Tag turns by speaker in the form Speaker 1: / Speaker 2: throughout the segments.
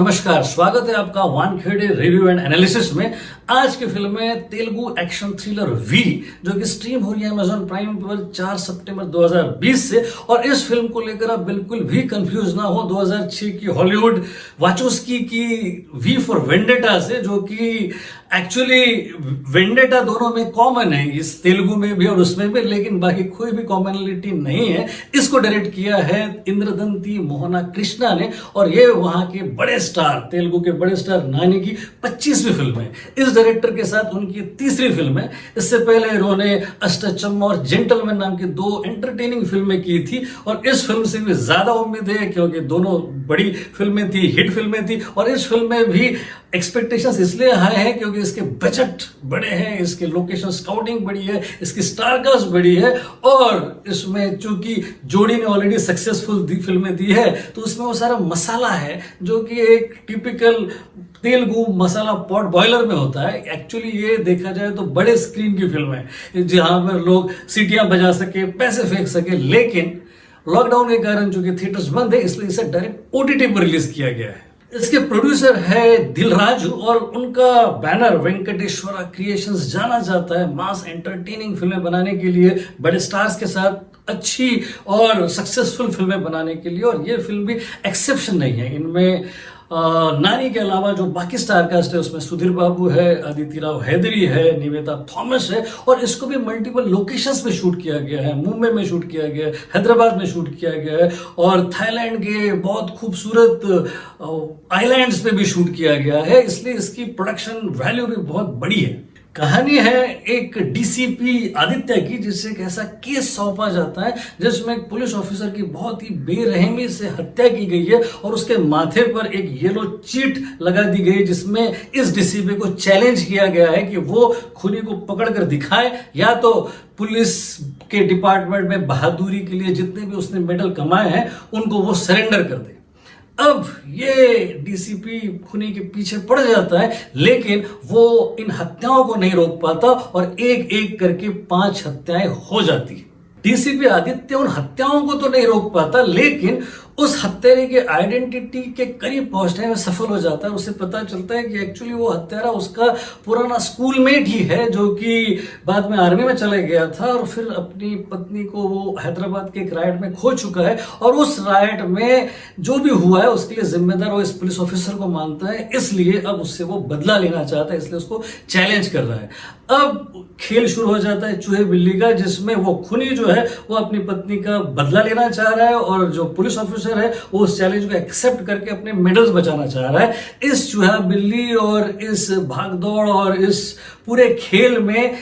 Speaker 1: नमस्कार, स्वागत है आपका वानखेड़े रिव्यू एंड एनालिसिस में। आज की फिल्म है तेलुगु एक्शन थ्रिलर वी, जो कि स्ट्रीम हो रही है अमेजॉन प्राइम पर 4 सितंबर 2020 से। और इस फिल्म को लेकर आप बिल्कुल भी कंफ्यूज ना हो 2006 की हॉलीवुड वाचोस्की की वी फॉर वेंडेटा से, जो कि एक्चुअली वेंडेटा दोनों में कॉमन है, इस तेलुगु में भी और उसमें भी, लेकिन बाकी कोई भी कॉमनलिटी नहीं है। इसको डायरेक्ट किया है इंद्रदंती मोहना कृष्णा ने, और ये वहां के बड़े स्टार, तेलुगु के बड़े स्टार नानी की 25वीं फिल्म है। इस डायरेक्टर के साथ उनकी तीसरी फिल्म है। इससे पहले इन्होंने अष्टचम्मा और जेंटलमैन नाम की 2 एंटरटेनिंग फिल्में की थी, और इस फिल्म से भी ज्यादा उम्मीद है क्योंकि दोनों बड़ी फिल्में थी, हिट फिल्में थी। और इस फिल्म में भी एक्सपेक्टेशंस इसलिए हाई है क्योंकि इसके बजट बड़े हैं, इसके लोकेशन स्काउटिंग बड़ी है, इसकी स्टारकास्ट बड़ी है, और इसमें चूंकि जोड़ी ने ऑलरेडी सक्सेसफुल फिल्में दी है, तो उसमें वो सारा मसाला है जो कि एक टिपिकल तेलुगु मसाला पॉट बॉयलर में होता है। एक्चुअली ये देखा जाए तो बड़े स्क्रीन की फिल्म है जहां पर लोग सीटियां बजा सके, पैसे फेंक सके, लेकिन लॉकडाउन के कारण चूंकि थिएटर्स बंद है, इसलिए इसे डायरेक्ट ओटीटी पर रिलीज किया गया है। इसके प्रोड्यूसर है दिलराजू, और उनका बैनर वेंकटेश्वरा क्रिएशंस जाना जाता है मास एंटरटेनिंग फिल्में बनाने के लिए, बड़े स्टार्स के साथ अच्छी और सक्सेसफुल फिल्में बनाने के लिए। और ये फिल्म भी एक्सेप्शन नहीं है। इनमें नानी के अलावा जो बाकी स्टार कास्ट है उसमें सुधीर बाबू है, अदिति राव हैदरी है, निवेता थॉमस है, और इसको भी मल्टीपल लोकेशंस में शूट किया गया है। मुंबई में शूट किया गया है, हैदराबाद में शूट किया गया है, और थाईलैंड के बहुत खूबसूरत आइलैंड्स पे भी शूट किया गया है, इसलिए इसकी प्रोडक्शन वैल्यू भी बहुत बड़ी है। कहानी है एक डीसीपी आदित्य की, जिससे एक ऐसा केस सौंपा जाता है जिसमें एक पुलिस ऑफिसर की बहुत ही बेरहमी से हत्या की गई है, और उसके माथे पर एक येलो चीट लगा दी गई, जिसमें इस डीसीपी को चैलेंज किया गया है कि वो खूनी को पकड़कर दिखाए, या तो पुलिस के डिपार्टमेंट में बहादुरी के लिए जितने भी उसने मेडल कमाए हैं उनको वो सरेंडर कर दे। अब ये डीसीपी खूनी के पीछे पड़ जाता है, लेकिन वो इन हत्याओं को नहीं रोक पाता, और एक एक करके 5 हत्याएं हो जाती है। डीसीपी आदित्य उन हत्याओं को तो नहीं रोक पाता, लेकिन उस हत्यारे के आइडेंटिटी के करीब पहुंचने में सफल हो जाता है। उसे पता चलता है कि एक्चुअली वो हत्यारा उसका पुराना स्कूलमेट ही है, जो कि बाद में आर्मी में चले गया था, और फिर अपनी पत्नी को वो हैदराबाद के एक राइड में खो चुका है, और उस राइड में जो भी हुआ है उसके लिए जिम्मेदार वो इस पुलिस ऑफिसर को मानता है। इसलिए अब उससे वो बदला लेना चाहता है, इसलिए उसको चैलेंज कर रहा है। अब खेल शुरू हो जाता है चूहे बिल्ली का, जिसमें वो खूनी जो है वो अपनी पत्नी का बदला लेना चाह रहा है, और जो पुलिस ऑफिसर है वो उस चैलेंज को एक्सेप्ट करके अपने मेडल्स बचाना चाह रहा है। इस चूहा बिल्ली और इस भागदौड़ और इस पूरे खेल में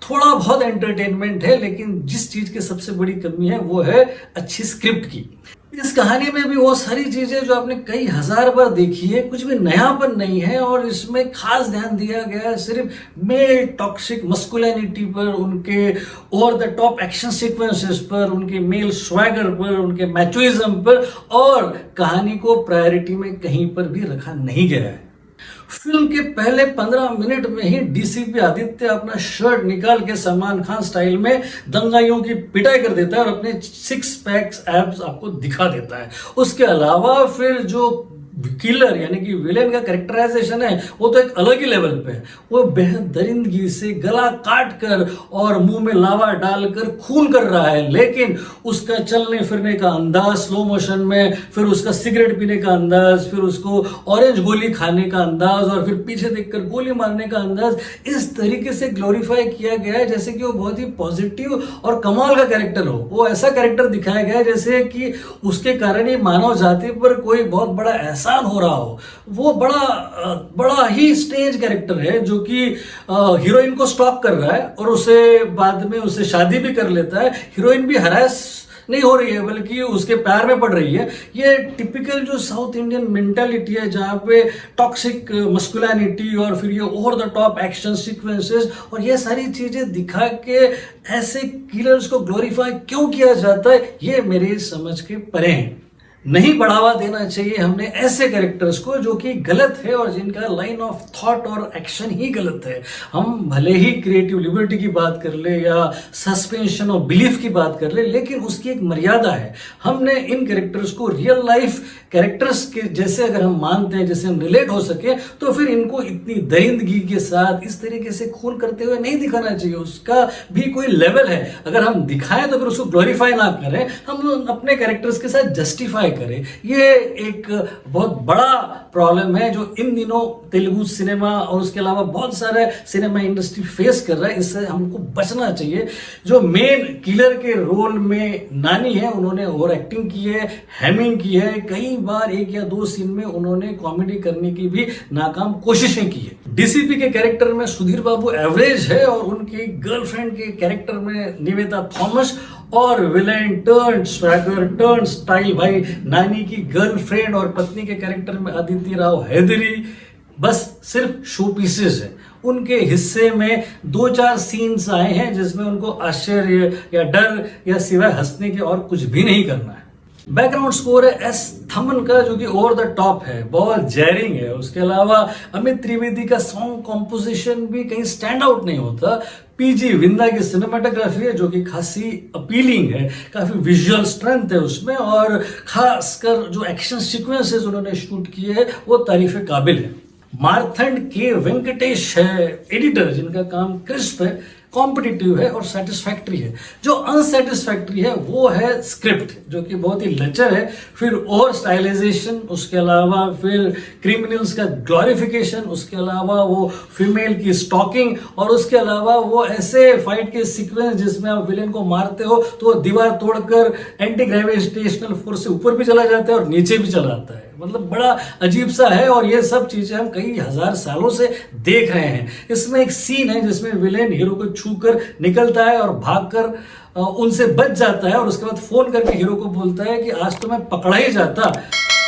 Speaker 1: थोड़ा बहुत एंटरटेनमेंट है, लेकिन जिस चीज की सबसे बड़ी कमी है वो है अच्छी स्क्रिप्ट की। इस कहानी में भी वो सारी चीजें जो आपने कई हजार बार देखी है, कुछ भी नयापन नहीं है, और इसमें खास ध्यान दिया गया है सिर्फ मेल टॉक्सिक मस्कुलिनिटी पर, उनके over the top action sequences पर, उनके मेल स्वैगर पर, उनके मैचोइज्म पर, और कहानी को प्रायोरिटी में कहीं पर भी रखा नहीं गया है। फिल्म के पहले 15 मिनट में ही डीसीपी आदित्य अपना शर्ट निकाल के सलमान खान स्टाइल में दंगाइयों की पिटाई कर देता है, और अपने 6 पैक्स एब्स आपको दिखा देता है। उसके अलावा फिर जो किलर यानी कि विलेन का कैरेक्टराइजेशन है वो तो एक अलग ही लेवल पे है। वो बेहद दरिंदगी से गला काट कर और मुंह में लावा डालकर खून कर रहा है, लेकिन उसका चलने फिरने का अंदाज स्लो मोशन में, फिर उसका सिगरेट पीने का अंदाज, फिर उसको ऑरेंज गोली खाने का अंदाज, और फिर पीछे देखकर गोली मारने का अंदाज इस तरीके से ग्लोरीफाई किया गया है जैसे कि वो बहुत ही पॉजिटिव और कमाल का कैरेक्टर हो। वो ऐसा कैरेक्टर दिखाया गया है जैसे कि उसके कारण ही मानव जाति पर कोई बहुत बड़ा हो रहा हो। वो बड़ा ही स्टेज कैरेक्टर है, जो कि हीरोइन को स्टॉक कर रहा है, और उसे बाद में उसे शादी भी कर लेता है। हीरोइन भी हरास नहीं हो रही है, बल्कि उसके प्यार में पड़ रही है। ये टिपिकल जो साउथ इंडियन मेंटालिटी है, जहां पे टॉक्सिक मस्कुलिनिटी और फिर ये over the top action sequences और ये सारी चीजें दिखा के ऐसे किलर्स को ग्लोरीफाई क्यों किया जाता है, ये मेरे समझ के परे हैं। नहीं बढ़ावा देना चाहिए हमने ऐसे कैरेक्टर्स को जो कि गलत है और जिनका लाइन ऑफ थॉट और एक्शन ही गलत है। हम भले ही क्रिएटिव लिबर्टी की बात कर ले या सस्पेंशन ऑफ बिलीफ की बात कर ले, लेकिन उसकी एक मर्यादा है। हमने इन कैरेक्टर्स को रियल लाइफ कैरेक्टर्स के जैसे अगर हम मानते हैं, जैसे हम रिलेट हो सके, तो फिर इनको इतनी दरिंदगी के साथ इस तरीके से खून करते हुए नहीं दिखाना चाहिए। उसका भी कोई लेवल है। अगर हम दिखाएं तो फिर उसको ग्लोरीफाई ना करें, हम अपने कैरेक्टर्स के साथ जस्टिफाई करें। ये एक बहुत बड़ा प्रॉब्लम है जो इन दिनों तेलुगु सिनेमा और उसके अलावा बहुत सारे सिनेमा इंडस्ट्री फेस कर रहा है। इससे हमको बचना चाहिए। जो मेन किलर के रोल में नानी है, उन्होंने ओवर एक्टिंग की है, हैमिंग की है, कई बार एक या दो सीन में उन्होंने कॉमेडी करने की भी नाकाम कोशिशें की है। डीसीपी के कैरेक्टर में सुधीर बाबू एवरेज है और उनके गर्लफ्रेंड के कैरेक्टर में निवेदा थॉमस, और villain turn swagger turn style भाई नानी की गर्लफ्रेंड और पत्नी के कैरेक्टर में अदिति राव हैदरी बस सिर्फ शो पीसेस है। उनके हिस्से में 2-4 सीन्स आए हैं जिसमें उनको आश्चर्य या डर या सिवाय हंसने के और कुछ भी नहीं करना है। बैकग्राउंड स्कोर है एस थमन का जो कि ओवर द टॉप है, बहुत जैरिंग है। उसके अलावा अमित त्रिवेदी का सॉन्ग कॉम्पोजिशन भी कहीं स्टैंड आउट नहीं होता। पीजी विंदा की सिनेमाटोग्राफी है जो कि खासी अपीलिंग है, काफी विजुअल स्ट्रेंथ है उसमें, और खासकर जो एक्शन सीक्वेंसेस उन्होंने शूट किए हैं वो तारीफ काबिल है। मार्थंड के वेंकटेश है एडिटर, जिनका काम क्रिस्प है, कॉम्पिटिटिव है और सेटिस्फैक्ट्री है। जो अनसेटिस्फैक्ट्री है वो है स्क्रिप्ट, जो कि बहुत ही लचर है, फिर ओवर स्टाइलाइजेशन, उसके अलावा फिर क्रिमिनल्स का ग्लोरिफिकेशन, उसके अलावा वो फीमेल की स्टॉकिंग, और उसके अलावा वो ऐसे फाइट के सीक्वेंस जिसमें आप विलेन को मारते हो तो वो दीवार तोड़कर एंटी ग्रेविटेशनल फोर्स से ऊपर भी चला जाता है और नीचे भी चला आता है। मतलब बड़ा अजीब सा है और ये सब चीजें हम कई हजार सालों से देख रहे हैं। इसमें एक सीन है जिसमें विलेन हीरो को छूकर निकलता है और भागकर उनसे बच जाता है, और उसके बाद फोन करके हीरो को बोलता है कि आज तो मैं पकड़ा ही जाता,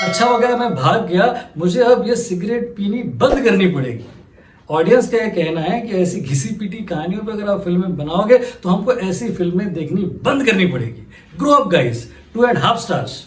Speaker 1: अच्छा हो गया मैं भाग गया, मुझे अब ये सिगरेट पीनी बंद करनी पड़ेगी। ऑडियंस का यह कहना है कि ऐसी घिसी पीटी कहानियों पर अगर आप फिल्में बनाओगे तो हमको ऐसी फिल्में देखनी बंद करनी पड़ेगी। Grow up guys, 2.5 stars.